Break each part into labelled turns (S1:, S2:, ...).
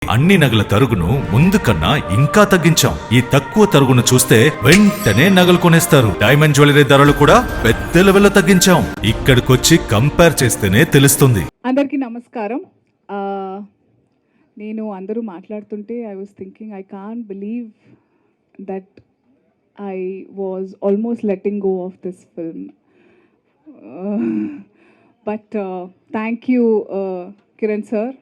S1: అన్ని నగల తరుగును ముందు కన్నా ఇంకా తగ్గించాం. ఈ తక్కువ తరుగును చూస్తే వెంటనే నగలు కొనేస్తారు. డైమండ్ జ్యువెలరీ ధరలు కూడా పెద్ద లెవెల్లో తగ్గించాం. ఇక్కడికొచ్చి కంపేర్ చేస్తేనే తెలుస్తుంది.
S2: అందరికీ నమస్కారం. నేను అందరూ మాట్లాడుతుంటే I was thinking I can't believe that I was almost letting go of this film. But thank you Kiran sir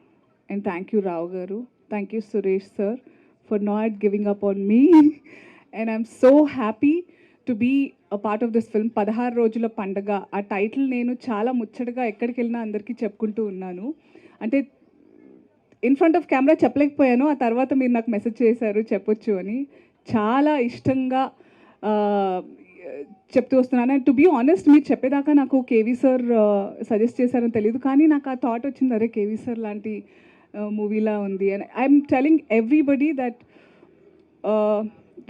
S2: and thank you Rao garu, thank you Suresh sir for not giving up on me and I'm so happy to be a part of this film. 16 రోజుల పండగ ఆ title నేను చాలా ముచ్చటగా ఎక్కడికి వెళ్ళినా అందరికీ చెప్పుకుంటూ ఉన్నాను. అంటే ఇన్ ఫ్రంట్ ఆఫ్ కెమెరా చెప్పలేకపోయాను, ఆ తర్వాత మీరు నాకు మెసేజ్ చేశారు చెప్పొచ్చు అని. చాలా ఇష్టంగా చెప్తూ వస్తున్నాను. అండ్ టు బీ ఆనెస్ట్, మీరు చెప్పేదాకా నాకు కేవీ సార్ సజెస్ట్ చేశారని తెలియదు, కానీ నాకు ఆ థాట్ వచ్చింది, అరే కేవీ సార్ లాంటి మూవీలా ఉంది. And I'm telling everybody that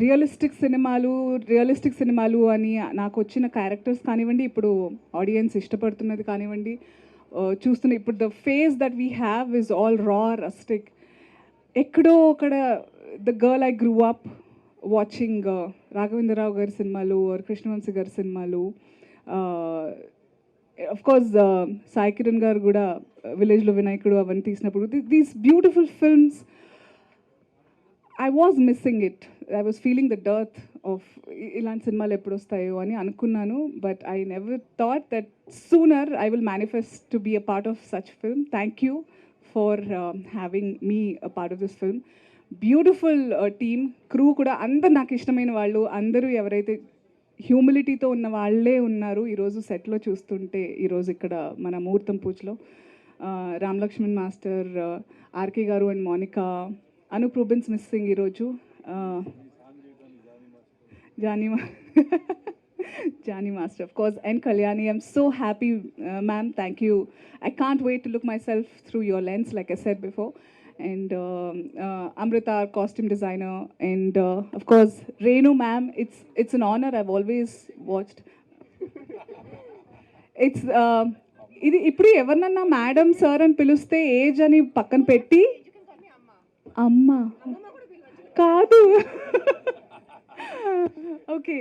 S2: realistic సినిమాలు అని నాకు వచ్చిన క్యారెక్టర్స్ కానివ్వండి, ఇప్పుడు ఆడియన్స్ ఇష్టపడుతున్నది కానివ్వండి, చూస్తున్న ఇప్పుడు the face that we have is all రా రస్టిక్. ఎక్కడో అక్కడ the girl I grew up watching Raghavendra Rao గారి సినిమాలు ఆర్ కృష్ణవంశీ గారి సినిమాలు, of course సాయి కిరణ్ గారు కూడా విలేజ్లో వినాయకుడు అవన్నీ తీసినప్పుడు these beautiful films I was missing it. I was feeling the dearth of ఇలాంటి సినిమాలు ఎప్పుడు వస్తాయో అని అనుకున్నాను. But I never thought that sooner I will manifest to be a part of such film. Thank you for having me a part of this film. Beautiful team, crew కూడా అందరు నాకు ఇష్టమైన వాళ్ళు, అందరూ ఎవరైతే హ్యూమిలిటీతో ఉన్న వాళ్ళే ఉన్నారు ఈరోజు సెట్లో చూస్తుంటే. ఈరోజు ఇక్కడ మన ముహూర్తం పూజలో రామ్ లక్ష్మణ్ మాస్టర్, ఆర్కే గారు and Monica, Anup Rubens missing ఈరోజు, Jani master of course, and Kalyani. I'm so happy, ma'am, thank you. I can't wait to look myself through your lens, like I said before. And Amrita, our costume designer, and of course Renu ma'am. It's an honor. I've always watched. It's ఇది ఇప్పుడు ఎవరినన్నా madam sir అని పిలిస్తే age అని పక్కన పెట్టి అమ్మ కాదు ఓకే,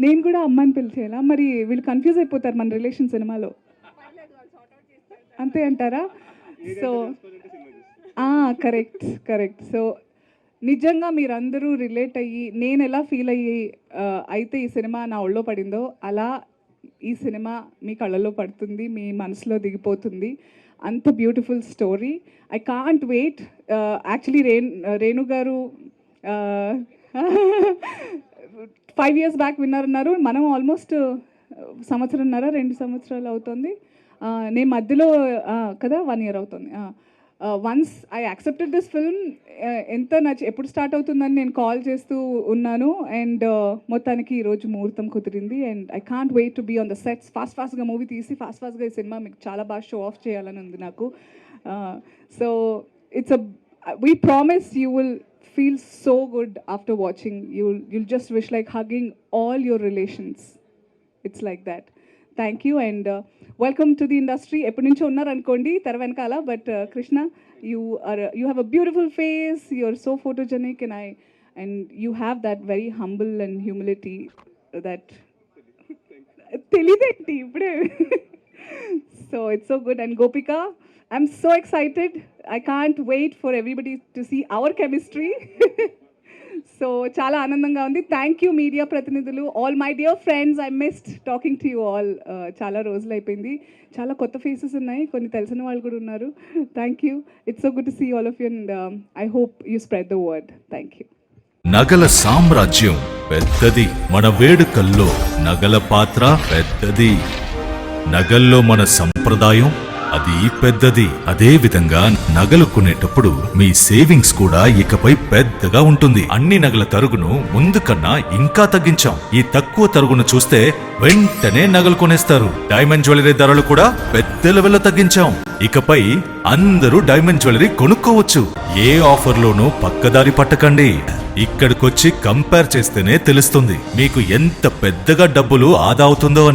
S2: నేను కూడా అమ్మ అని పిలిచేలా? మరి వీళ్ళు కన్ఫ్యూజ్ అయిపోతారు మన రిలేషన్ సినిమాలో, అంతే అంటారా? So correct. సో నిజంగా మీరందరూ రిలేట్ అయ్యి, నేను ఎలా ఫీల్ అయ్యి అయితే ఈ సినిమా నా ఒళ్ళో పడిందో, అలా ఈ సినిమా మీ కళ్ళలో పడుతుంది, మీ మనసులో దిగిపోతుంది. అంత beautiful story. I can't wait. Actually Renu గారు 5 years బ్యాక్ విన్నారన్నారు, మనం ఆల్మోస్ట్ 2 సంవత్సరాలు అవుతుంది. నేను మధ్యలో కదా 1 year అవుతుంది. Once I accepted this film, ఎంత ఎప్పుడు స్టార్ట్ అవుతుందని నేను కాల్ చేస్తూ ఉన్నాను. అండ్ మొత్తానికి ఈరోజు ముహూర్తం కుదిరింది. And I can't wait to be on the sets. ఫాస్ట్గా మూవీ తీసి ఫాస్ట్గా ఈ సినిమా మీకు చాలా బాగా షో ఆఫ్ చేయాలని ఉంది నాకు. So we promise you will feel so good after watching. You'll just wish like hugging all your relations. It's like that. Thank you and welcome to the industry. ఎప్పటి నుంచో ఉన్నారు అనుకోండి తెర వెనకాల, but Krishna, you have a beautiful face, you're so photogenic, and you have that very humble and humility that తెలియదేంటి ఇప్పుడే. So it's so good. And Gopika, I'm so excited. I can't wait for everybody to see our chemistry. So చాలా ఆనందంగా ఉంది. Thank you media ప్రతినిధులు, all my dear friends. I missed talking to you all. చాలా రోజులు అయిపోయింది. చాలా కొత్త faces ఉన్నాయి, కొన్ని తెలిసిన వాళ్ళు కూడా ఉన్నారు. Thank you. It's so good to see all of you and I hope you spread the word. Thank you.
S1: నగల సామ్రాజ్యం పెద్దది, మన వేడుకల్లో నగల పాత్ర పెద్దది. నగల్లో మన సంప్రదాయం అది పెద్దది. అదే విధంగా నగలు కొనేటప్పుడు మీ సేవింగ్స్ కూడా ఇకపై పెద్దగా ఉంటుంది. అన్ని నగల తరుగును ముందు కన్నా ఇంకా తగ్గించాం. ఈ తక్కువ తరుగును చూస్తే వెంటనే నగలు కొనేస్తారు. డైమండ్ జ్యువెలరీ ధరలు కూడా పెద్ద లెవెల్లో తగ్గించాం. ఇకపై అందరూ డైమండ్ జ్యువెలరీ కొనుక్కోవచ్చు. ఏ ఆఫర్లోనూ పక్కదారి పట్టకండి. ఇక్కడికొచ్చి కంపేర్ చేస్తేనే తెలుస్తుంది మీకు ఎంత పెద్దగా డబ్బులు ఆదా అవుతుందో అని.